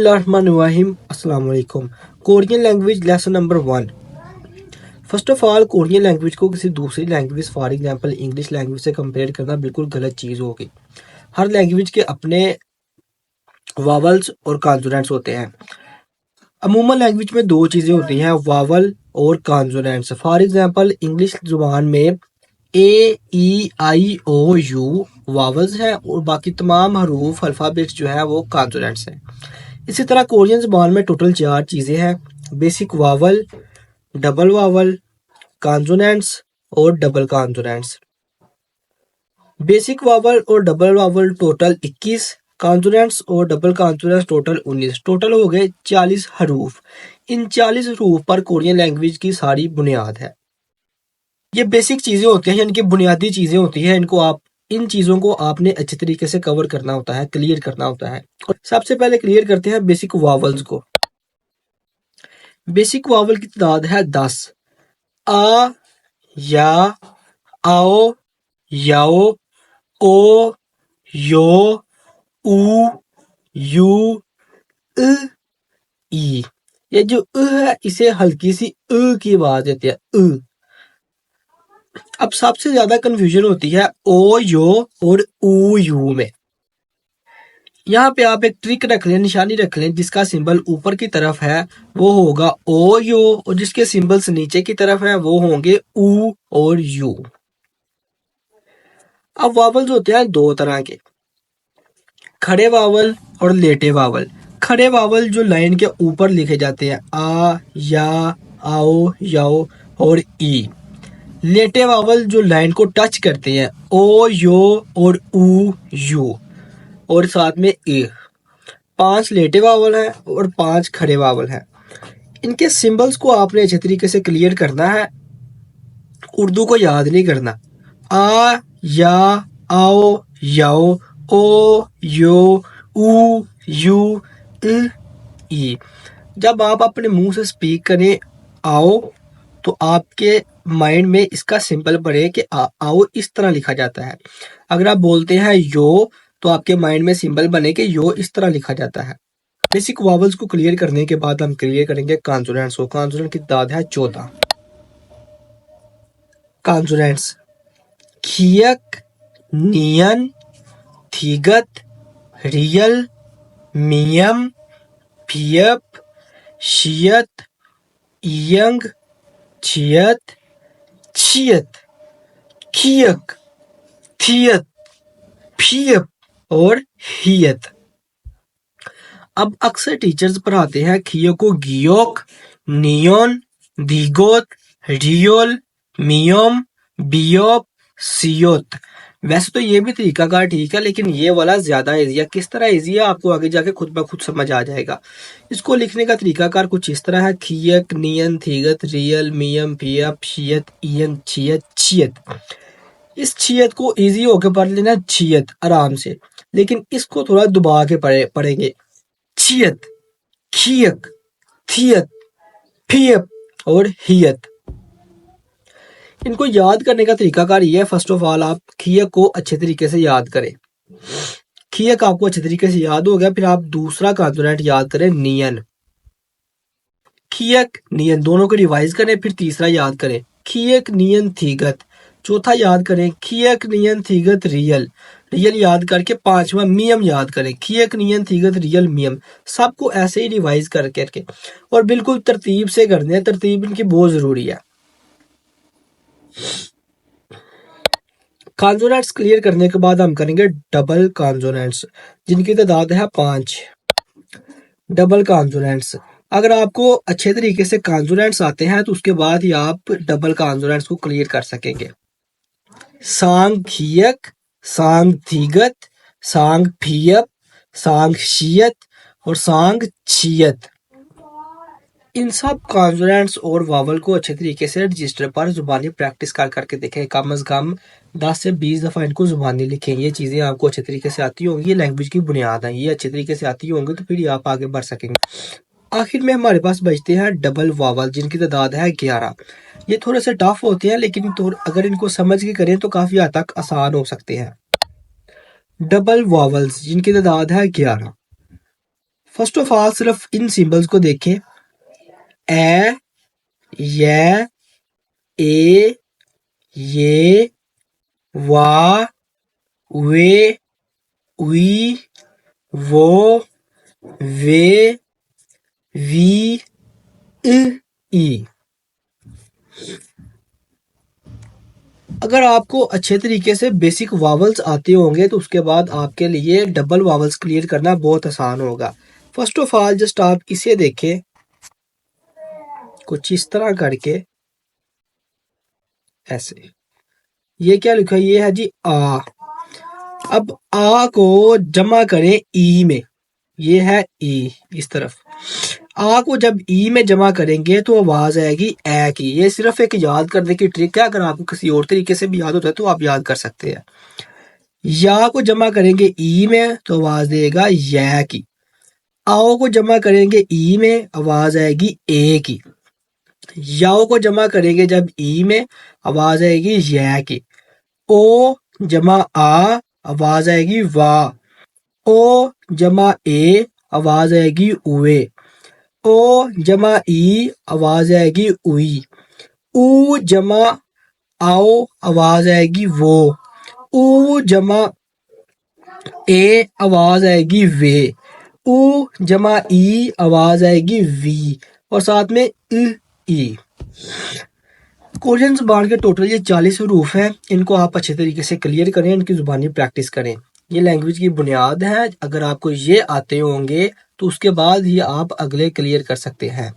बिस्मिल्लाहिर्रहमानिर्रहीम। अस्सलाम वालेकुम। Korean language lesson number 1। First of all, Korean language को किसी दूसरी language for example English language से कंपेयर करना बिल्कुल गलत चीज़ होगी। हर लैंग्वेज के अपने वावल्स और कॉन्सोनेंट्स होते हैं। अमूमन लैंग्वेज में दो चीज़ें होती हैं, वावल और कॉन्सोनेंट्स। फॉर एग्जांपल इंग्लिश ज़ुबान में ए ई आई ओ यू वावल्स हैं और बाकी तमाम हरूफ अल्फ़ाबेट्स जो है वो कॉन्सोनेंट्स हैं। इसी तरह कोरियन ज़बान में टोटल 4 चीज़ें हैं, basic vowel, double vowel, consonants और डबल कॉन्सोनेंट्स। बेसिक वावल और डबल वावल टोटल 21, कॉन्सोनेंट्स और डबल कॉन्सोनेंट्स टोटल 19। टोटल हो गए 40 हरूफ। इन 40 हरूफ पर कोरियन लैंग्वेज की सारी बुनियाद है। ये बेसिक चीज़ें होती हैं, यानी कि बुनियादी चीज़ें होती हैं। इन चीज़ों को आपने अच्छे तरीके से कवर करना होता है, क्लियर करना होता है। और सबसे पहले क्लियर करते हैं बेसिक वावल्स को। बेसिक वावल की तादाद है 10। आ, या, आओ, याओ, ओ, यो, ऊ, यू, इ, ई। ये जो है इसे हल्की सी की आवाज देती है, अब सबसे ज्यादा कंफ्यूजन होती है ओ यो और ऊ यू में। यहाँ पे आप एक ट्रिक रख लें, निशानी रख लें, जिसका सिंबल ऊपर की तरफ है वो होगा ओ यो और जिसके सिंबल्स नीचे की तरफ है वो होंगे ऊ और यू। अब वावल्स होते हैं दो तरह के, खड़े वावल और लेटे वावल। खड़े वावल जो लाइन के ऊपर लिखे जाते हैं, आ, या, आओ, याओ और ई। लेटे वावल जो लाइन को टच करते हैं, ओ, यो और ऊ, यू और साथ में ए। 5 लेटे वावल हैं और 5 खड़े वावल हैं। इनके सिंबल्स को आपने अच्छे तरीके से क्लियर करना है, उर्दू को याद नहीं करना। आ, या, आओ, याओ, ओ, यो, ऊ, यू, ई। जब आप अपने मुंह से स्पीक करें आओ तो आपके माइंड में इसका सिंबल बने कि आओ इस तरह लिखा जाता है। अगर आप बोलते हैं यो तो आपके माइंड में सिंबल बने कि यो इस तरह लिखा जाता है। बेसिक वावल्स को क्लियर करने के बाद हम क्लियर करेंगे कॉन्सोनेंट्स को। कॉन्सोनेंट की तादाद है 14। कॉन्सोनेंट्स खियक, नियन, थीगत, रियल, मियम, फियप, शियत, इयंग, छियत, छियत, खियक, थियत, फियप और हियत। अब अक्सर टीचर्स पढ़ाते हैं खियो को गियोक, नियोन, दिगोत, रियोल, मियोम, बियोप, सियोत। वैसे तो ये भी तरीका कार ठीक है, लेकिन ये वाला ज्यादा इजी है। किस तरह इजी है आपको आगे जाके खुद ब खुद समझ आ जाएगा। इसको लिखने का तरीका कार कुछ इस तरह है, खियक, नियन, थीगत, रियल, मियम, फियप, शियत, इयन, छियत, छियत। इस छियत को इजी होकर पढ़ लेना, छियत आराम से, लेकिन इसको थोड़ा दबा के पढ़ेंगे। छियत, खियक, थियत, फियप और हियत। इनको याद करने का तरीका कार ये है, फर्स्ट ऑफ ऑल आप खियक को अच्छे तरीके से याद करें। खियक आपको अच्छे तरीके से याद हो गया, फिर आप दूसरा कॉन्सोनेंट याद करें, नियन। खियक, नियन दोनों को रिवाइज करें, फिर तीसरा याद करें, खियक, नियन, थीगत। चौथा याद करें, खियक, नियन, थीगत, रियल। रियल याद करके पांचवा मियम याद करें, खियक, नियन, थीगत, रियल, मियम। सबको ऐसे ही रिवाइज करके और बिल्कुल तरतीब से करने हैं। तरतीब इनकी बहुत जरूरी है। कॉन्सोनेंट्स क्लियर करने के बाद हम करेंगे डबल कॉन्सोनेंट्स, जिनकी तादाद है 5। डबल कॉन्सोनेंट्स, अगर आपको अच्छे तरीके से कॉन्सोनेंट्स आते हैं तो उसके बाद ही आप डबल कॉन्सोनेंट्स को क्लियर कर सकेंगे। सांग खियक, सांग थीगत, सांग फियप, सांग शियत और सांग छियत। इन सब कॉन्सोनेंट्स और वावल को अच्छे तरीके से रजिस्टर पर जुबानी प्रैक्टिस करके देखें। कम से कम 10 से 20 दफ़ा इनको जुबानी लिखें। ये चीज़ें आपको अच्छे तरीके से आती होंगी, ये लैंग्वेज की बुनियाद है। ये अच्छे तरीके से आती होंगी तो फिर आप आगे बढ़ सकेंगे। आखिर में हमारे पास बचते हैं डबल वावल, जिनकी तादाद है 11। ये थोड़े से टफ होते हैं, लेकिन अगर इनको समझ के करें तो काफ़ी हद तक आसान हो सकते हैं। डबल वावल्स जिनकी तादाद है 11। फर्स्ट ऑफ ऑल सिर्फ इन सिंबल्स को देखें, ए, ये, ए, ये, वा, वे, वी, वो, वे, वी, ई। अगर आपको अच्छे तरीके से बेसिक वावल्स आते होंगे तो उसके बाद आपके लिए डबल वावल्स क्लियर करना बहुत आसान होगा। फर्स्ट ऑफ ऑल जस्ट आप इसे देखें कुछ इस तरह करके, ऐसे। ये क्या लिखा है? ये है जी आ। अब आ को जमा करें ई में, ये है ई इस तरफ। आ को जब ई में जमा करेंगे तो आवाज आएगी ए की। ये सिर्फ एक याद करने की ट्रिक है, अगर आपको किसी और तरीके से भी याद होता है तो आप याद कर सकते हैं। या को जमा करेंगे ई में तो आवाज देगा या की। आओ को जमा करेंगे ई में आवाज आएगी ए की। याओ को जमा करेंगे जब ई में आवाज आएगी या की। ओ जमा आ आवाज आएगी वाह। ओ जमा ए आवाज आएगी उए। ओ जमा ई आवाज आएगी उई। ऊ जमा आओ आवाज आएगी वो। ऊ जमा ए आवाज आएगी वे। ऊ जमा ई आवाज आएगी वी। और साथ में ई। कोरियन ज़ुबान के टोटल ये 40 हरूफ हैं। इनको आप अच्छे तरीके से क्लियर करें, इनकी ज़ुबानी प्रैक्टिस करें। ये लैंग्वेज की बुनियाद है। अगर आपको ये आते होंगे तो उसके बाद ही आप अगले क्लियर कर सकते हैं।